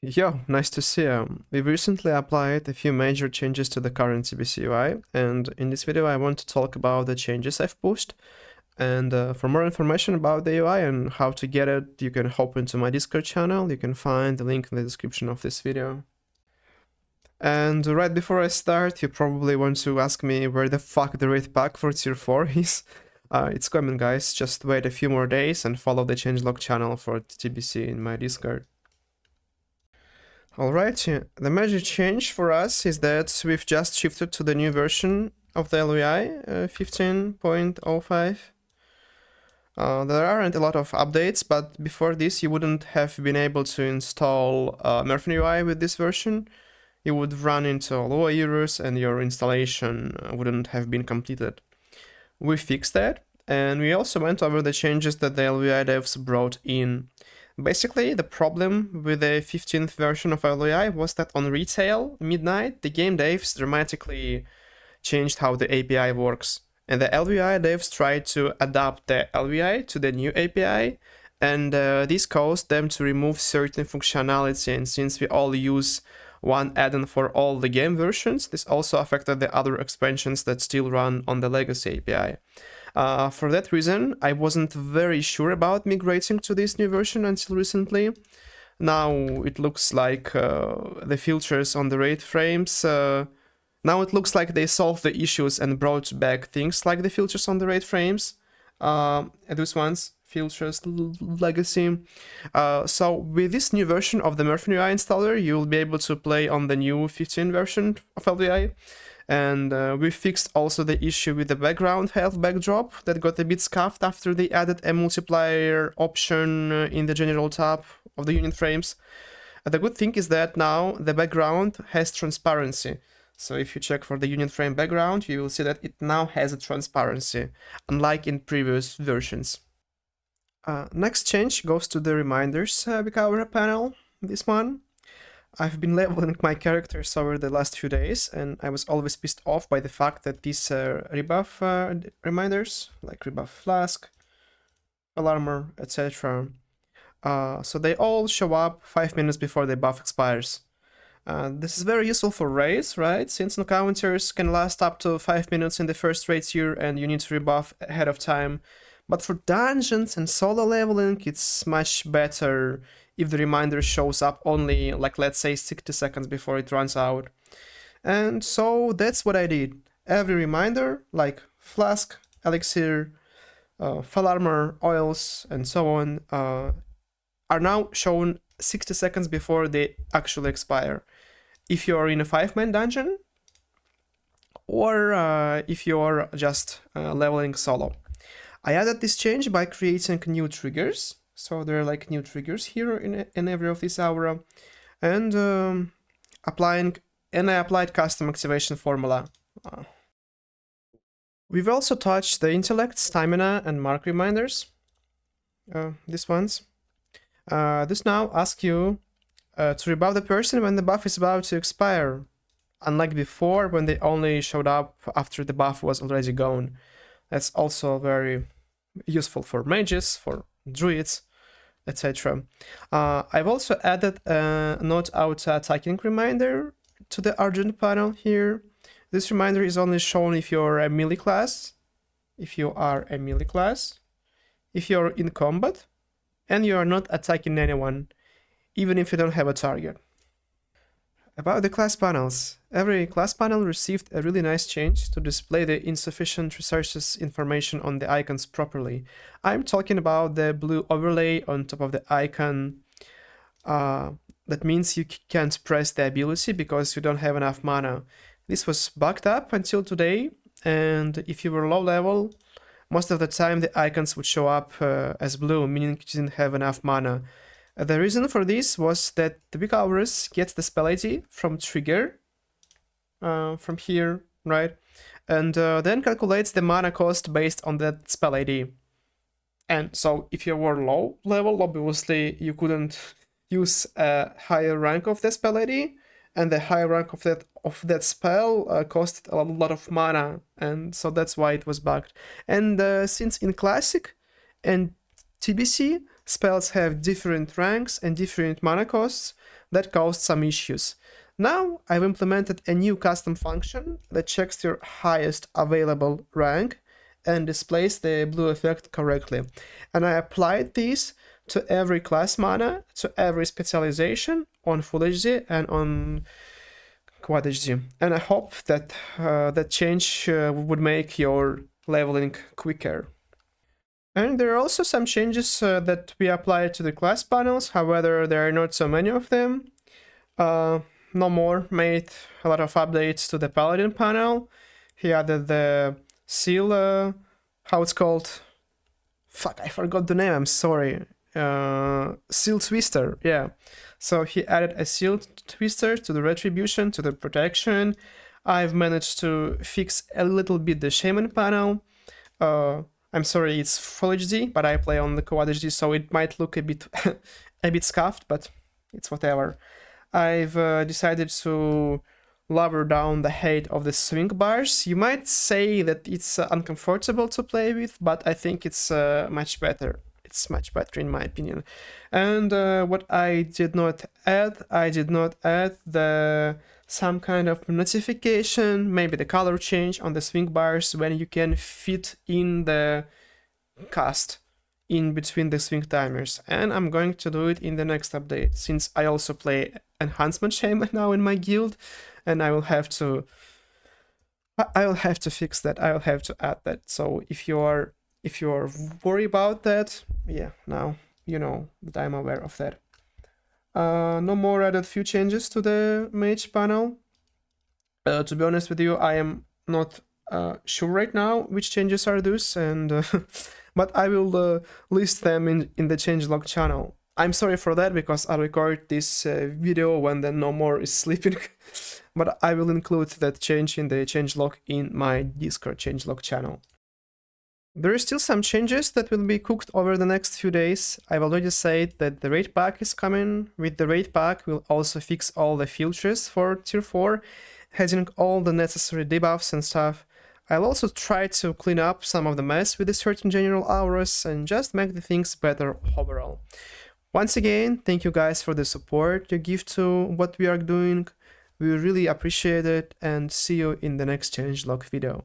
Yo, nice to see you. We've recently applied a few major changes to the current TBC UI, and in this video I want to talk about the changes I've pushed. And for more information about the UI and how to get it, you can hop into my Discord channel. You can find the link in the description of this video. And right before I start, you probably want to ask me where the fuck the rate pack for tier 4 is. It's coming, guys. Just wait a few more days and follow the changelog channel for TBC in my Discord. Alright, the major change for us is that we've just shifted to the new version of the ElvUI 15.05. There aren't a lot of updates, but before this you wouldn't have been able to install MerfinUI with this version. You would run into lower errors and your installation wouldn't have been completed. We fixed that, and we also went over the changes that the ElvUI devs brought in. Basically, the problem with the 15th version of ElvUI was that on retail, midnight, the game devs dramatically changed how the API works. And the ElvUI devs tried to adapt the ElvUI to the new API, and this caused them to remove certain functionality. And since we all use one add-on for all the game versions, this also affected the other expansions that still run on the legacy API. For that reason, I wasn't very sure about migrating to this new version until recently. Now it looks like the filters on the rate frames, now it looks like they solved the issues and brought back things like the filters on the rate frames, those ones, filters, legacy. So with this new version of the MerfinUI installer, you'll be able to play on the new 15 version of ElvUI. And we fixed also the issue with the background health backdrop that got a bit scuffed after they added a multiplier option in the general tab of the unit frames. The good thing is that now the background has transparency. So if you check for the unit frame background, you will see that it now has a transparency, unlike in previous versions. Next change goes to the reminders recovery panel, this one. I've been leveling my characters over the last few days, and I was always pissed off by the fact that these rebuff reminders, like rebuff flask, alarmer, etc., so they all show up 5 minutes before the buff expires. This is very useful for raids, right? Since encounters can last up to 5 minutes in the first raid tier and you need to rebuff ahead of time. But for dungeons and solo leveling, it's much better if the reminder shows up only, like, let's say 60 seconds before it runs out. And so that's what I did. Every reminder, like flask, elixir, fall armor, oils, and so on, are now shown 60 seconds before they actually expire. If you're in a 5-man dungeon, or if you're just leveling solo. I added this change by creating new triggers. So there are like new triggers here in every of these aura, and I applied custom activation formula. We've also touched the intellect, stamina, and mark reminders. These ones. This now asks you to rebuff the person when the buff is about to expire, unlike before when they only showed up after the buff was already gone. That's also very useful for mages, for druids, etc. I've also added a not auto attacking reminder to the urgent panel here. This reminder is only shown if you're a melee class, if you're in combat, and you are not attacking anyone, even if you don't have a target. About the class panels, every class panel received a really nice change to display the insufficient resources information on the icons properly. I'm talking about the blue overlay on top of the icon. That means you can't press the ability because you don't have enough mana. This was bugged up until today, and if you were low level, most of the time the icons would show up as blue, meaning you didn't have enough mana. The reason for this was that the big hours gets the spell ID from trigger, from here, right? And then calculates the mana cost based on that spell ID. And so if you were low level, obviously you couldn't use a higher rank of the spell ID, and the higher rank of that spell costed a lot of mana, and so that's why it was bugged. And since in Classic and TBC, spells have different ranks and different mana costs that caused some issues. Now I've implemented a new custom function that checks your highest available rank and displays the blue effect correctly. And I applied this to every class mana, to every specialization on Full HD and on Quad HD. And I hope that that change would make your leveling quicker. And there are also some changes that we applied to the class panels, however there are not so many of them. No More made a lot of updates to the Paladin panel. He added the seal, how it's called? Fuck, I forgot the name, I'm sorry. Seal Twister, yeah. So he added a Seal Twister to the Retribution, to the Protection. I've managed to fix a little bit the Shaman panel. I'm sorry, it's Full HD, but I play on the Quad HD, so it might look a bit a bit scuffed, but it's whatever. I've decided to lower down the height of the swing bars. You might say that it's uncomfortable to play with, but I think it's much better. It's much better in my opinion. And what I did not add the some kind of notification, maybe the color change on the swing bars when you can fit in the cast in between the swing timers, and I'm going to do it in the next update, since I also play Enhancement Shaman now in my guild, and I will have to fix that. I will have to add that. So if you are worried about that, yeah, now you know that I'm aware of that. No More added few changes to the mage panel. To be honest with you, I am not sure right now which changes are those, and but I will list them in the changelog channel. I'm sorry for that because I record this video when the No More is sleeping, but I will include that change in the changelog in my Discord changelog channel. There are still some changes that will be cooked over the next few days. I've already said that the raid pack is coming. With the raid pack, we'll also fix all the filters for tier 4, adding all the necessary debuffs and stuff. I'll also try to clean up some of the mess with the certain general auras and just make the things better overall. Once again, thank you guys for the support you give to what we are doing. We really appreciate it, and see you in the next changelog video.